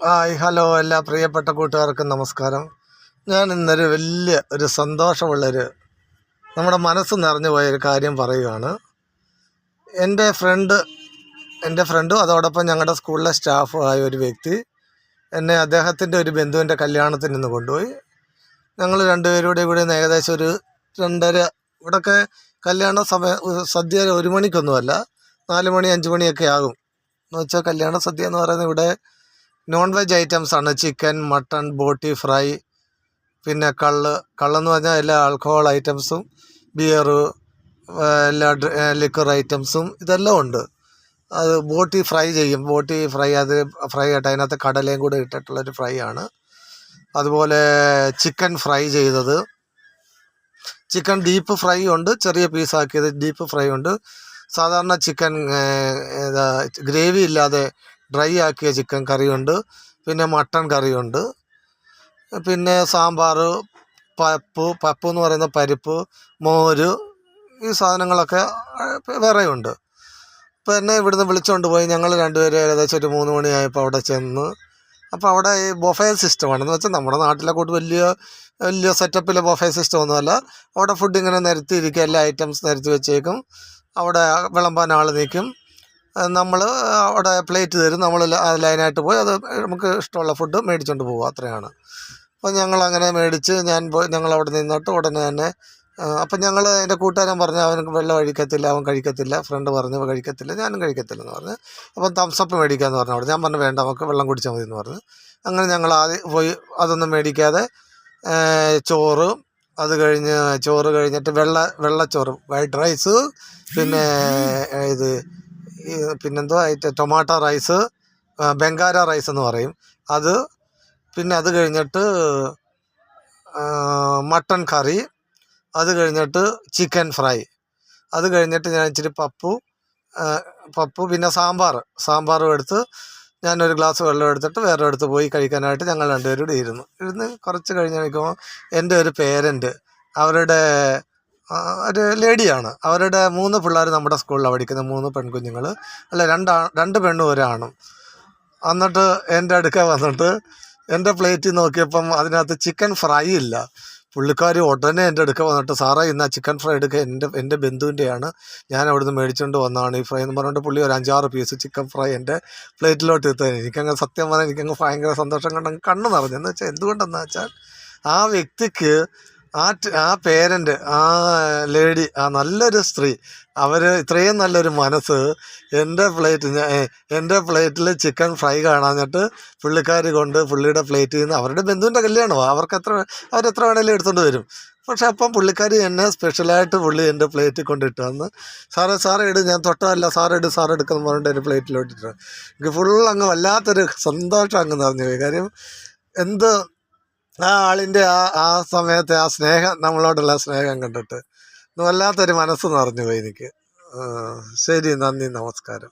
Hi hello എല്ലാ പ്രിയപ്പെട്ട കൂട്ടുകാർക്കും നമസ്കാരം. ഞാൻ ഇന്നൊരു ഒരു സന്തോഷമുള്ളൊരു നമ്മുടെ മനസ്സ് നിറഞ്ഞു പോയൊരു കാര്യം പറയുകയാണ്. എൻ്റെ ഫ്രണ്ടും അതോടൊപ്പം ഞങ്ങളുടെ സ്കൂളിലെ സ്റ്റാഫും ആയ ഒരു വ്യക്തി എന്നെ അദ്ദേഹത്തിൻ്റെ ഒരു ബന്ധുവിൻ്റെ കല്യാണത്തിന് ഇന്ന് കൊണ്ടുപോയി. ഞങ്ങൾ രണ്ടുപേരുടെ കൂടി ഏകദേശം ഒരു 2:30 ഇവിടെയൊക്കെ കല്യാണ സദ്യ 1 മണിക്കൊന്നുമല്ല, 4 മണി 5 മണിയൊക്കെ ആകും. എന്ന് വെച്ചാൽ കല്യാണ സദ്യ എന്ന് പറയുന്നത് ഇവിടെ നോൺ വെജ് ഐറ്റംസാണ്. ചിക്കൻ, മട്ടൺ, ബോട്ടി ഫ്രൈ, പിന്നെ കള്ളെന്ന് പറഞ്ഞാൽ എല്ലാ ആൽക്കഹോൾ ഐറ്റംസും, ബിയറ്, എല്ലാ ലിക്വർ ഐറ്റംസും ഇതെല്ലാം ഉണ്ട്. അത് ബോട്ടി ഫ്രൈ ചെയ്യും. അത് ഫ്രൈ ആയിട്ട് അതിനകത്ത് കടലയും കൂടെ ഇട്ടിട്ടുള്ളൊരു ഫ്രൈ ആണ്. അതുപോലെ ചിക്കൻ ഫ്രൈ ചെയ്തത്, ചിക്കൻ ഡീപ്പ് ഫ്രൈ ഉണ്ട്, ചെറിയ പീസാക്കിയത് ഡീപ്പ് ഫ്രൈ ഉണ്ട്. സാധാരണ ചിക്കൻ ഗ്രേവി ഇല്ലാതെ ഡ്രൈ ആക്കിയ ചിക്കൻ കറിയുണ്ട്, പിന്നെ മട്ടൺ കറിയുണ്ട്, പിന്നെ സാമ്പാർ, പപ്പ് എന്ന് പറയുന്ന പരിപ്പ്, മോര്, ഈ സാധനങ്ങളൊക്കെ വേറെ ഉണ്ട്. അപ്പോൾ എന്നെ ഇവിടുന്ന് വിളിച്ചുകൊണ്ട് പോയി. ഞങ്ങൾ രണ്ടുപേരും ഏകദേശം ഒരു 3 മണിയായപ്പോൾ അവിടെ ചെന്ന്. അപ്പോൾ അവിടെ ഈ ബൊഫേ സിസ്റ്റമാണെന്ന് വെച്ചാൽ നമ്മുടെ നാട്ടിലെ കൂട്ട് വലിയ സെറ്റപ്പിലെ ബൊഫേ സിസ്റ്റം ഒന്നുമല്ല. അവിടെ ഫുഡ് ഇങ്ങനെ നിരത്തിയിരിക്കും, എല്ലാ ഐറ്റംസ് നിരത്തി വെച്ചേക്കും. അവിടെ വിളമ്പാൻ ആൾ നിൽക്കും. നമ്മൾ അവിടെ പ്ലേറ്റ് തരും, നമ്മൾ ലൈനായിട്ട് പോയി അത് നമുക്ക് ഇഷ്ടമുള്ള ഫുഡ് മേടിച്ചുകൊണ്ട് പോകുക, അത്രയാണ്. അപ്പോൾ ഞങ്ങളങ്ങനെ മേടിച്ച് ഞങ്ങൾ അവിടെ നിന്നിട്ട് ഉടനെ തന്നെ അപ്പം എൻ്റെ കൂട്ടുകാരൻ പറഞ്ഞു അവനക്ക് വെള്ളം അവൻ കഴിക്കത്തില്ല. ഫ്രണ്ട് പറഞ്ഞു കഴിക്കത്തില്ല, ഞാനും കഴിക്കത്തില്ലെന്ന് പറഞ്ഞു. അപ്പം തംസപ്പ് മേടിക്കാമെന്ന് പറഞ്ഞു. അവിടെ ഞാൻ പറഞ്ഞു വേണ്ട, നമുക്ക് വെള്ളം കുടിച്ചാൽ മതി എന്ന് പറഞ്ഞു. അങ്ങനെ ഞങ്ങൾ ആദ്യം പോയി അതൊന്നും മേടിക്കാതെ ചോറ് കഴിഞ്ഞിട്ട് വെള്ളച്ചോറ്, വൈറ്റ് റൈസ്, പിന്നെ പിന്നെന്തോ ടൊമാറ്റോ റൈസ്, ബംഗാര റൈസ് എന്ന് പറയും അത്, പിന്നെ അത് കഴിഞ്ഞിട്ട് മട്ടൺ കറി, അത് കഴിഞ്ഞിട്ട് ചിക്കൻ ഫ്രൈ, അത് കഴിഞ്ഞിട്ട് ഞാൻ ഇച്ചിരി പപ്പു പിന്നെ സാമ്പാറും എടുത്ത് ഞാനൊരു ഗ്ലാസ് വെള്ളം എടുത്തിട്ട് വേറെ അടുത്ത് പോയി കഴിക്കാനായിട്ട് ഞങ്ങൾ രണ്ടുപേരും കൂടി ഇരുന്ന് കുറച്ച് കഴിഞ്ഞ് കഴിക്കുമ്പോൾ എൻ്റെ ഒരു പേരൻറ്റ്, അവരുടെ ഒരു ലേഡിയാണ്, അവരുടെ 3 പിള്ളേർ നമ്മുടെ സ്കൂളിലാണ് പഠിക്കുന്നത്, 3 പെൺകുഞ്ഞുങ്ങൾ, അല്ല 2 പെണ്ണും 1 ആണും. എന്നിട്ട് എൻ്റെ അടുക്ക വന്നിട്ട് എൻ്റെ പ്ലേറ്റിൽ നോക്കിയപ്പം അതിനകത്ത് ചിക്കൻ ഫ്രൈ ഇല്ല. പുള്ളിക്കാർ ഉടനെ എൻ്റെ അടുക്ക വന്നിട്ട് സാറേ ഇന്ന് ചിക്കൻ ഫ്രൈ എടുക്കുക, എൻ്റെ ബന്ധുവിൻ്റെയാണ്, ഞാൻ അവിടുന്ന് മേടിച്ചുകൊണ്ട് വന്നതാണ് ഈ ഫ്രൈ എന്ന് പറഞ്ഞിട്ട് പുള്ളി ഒരു 5-6 പീസ് ചിക്കൻ ഫ്രൈ എൻ്റെ പ്ലേറ്റിലോട്ട് എത്തുക. എനിക്കങ്ങ് സത്യം പറഞ്ഞാൽ എനിക്കങ്ങ് ഭയങ്കര സന്തോഷം കണ്ടങ്ങ് കണ്ണ് നിറഞ്ഞു. എന്ന് വെച്ചാൽ എന്തുകൊണ്ടെന്ന് വെച്ചാൽ ആ വ്യക്തിക്ക് ആ പേരൻ്റ്, ആ ലേഡി, ആ നല്ലൊരു സ്ത്രീ, അവർ ഇത്രയും നല്ലൊരു മനസ്സ് എൻ്റെ പ്ലേറ്റിൽ ചിക്കൻ ഫ്രൈ കാണാഞ്ഞിട്ട് പുള്ളിക്കാർ കൊണ്ട് പുള്ളിയുടെ പ്ലേറ്റിൽ നിന്ന്, അവരുടെ ബന്ധുവിൻ്റെ കല്യാണമാണ്, അവരെത്ര വേണേലും എടുത്തുകൊണ്ട് വരും. പക്ഷെ അപ്പം പുള്ളിക്കാർ എന്നെ സ്പെഷ്യലായിട്ട് പുള്ളി എൻ്റെ പ്ലേറ്റിൽ കൊണ്ടിട്ട് വന്ന് സാറേ ഇട്, ഞാൻ തൊട്ടതല്ല, സാറ് എടുക്കുമെന്ന് പറഞ്ഞിട്ട് എൻ്റെ പ്ലേറ്റിലോട്ടിട്ട് എനിക്ക് അങ്ങ് വല്ലാത്തൊരു സന്തോഷം അങ്ങ് നിറഞ്ഞു പോയി. കാര്യം ആ ആളിൻ്റെ ആ സമയത്തെ ആ സ്നേഹം, നമ്മളോടുള്ള സ്നേഹം കണ്ടിട്ട് വല്ലാത്തൊരു മനസ്സ് നിറഞ്ഞു പോയി എനിക്ക്. ശരി, നന്ദി, നമസ്കാരം.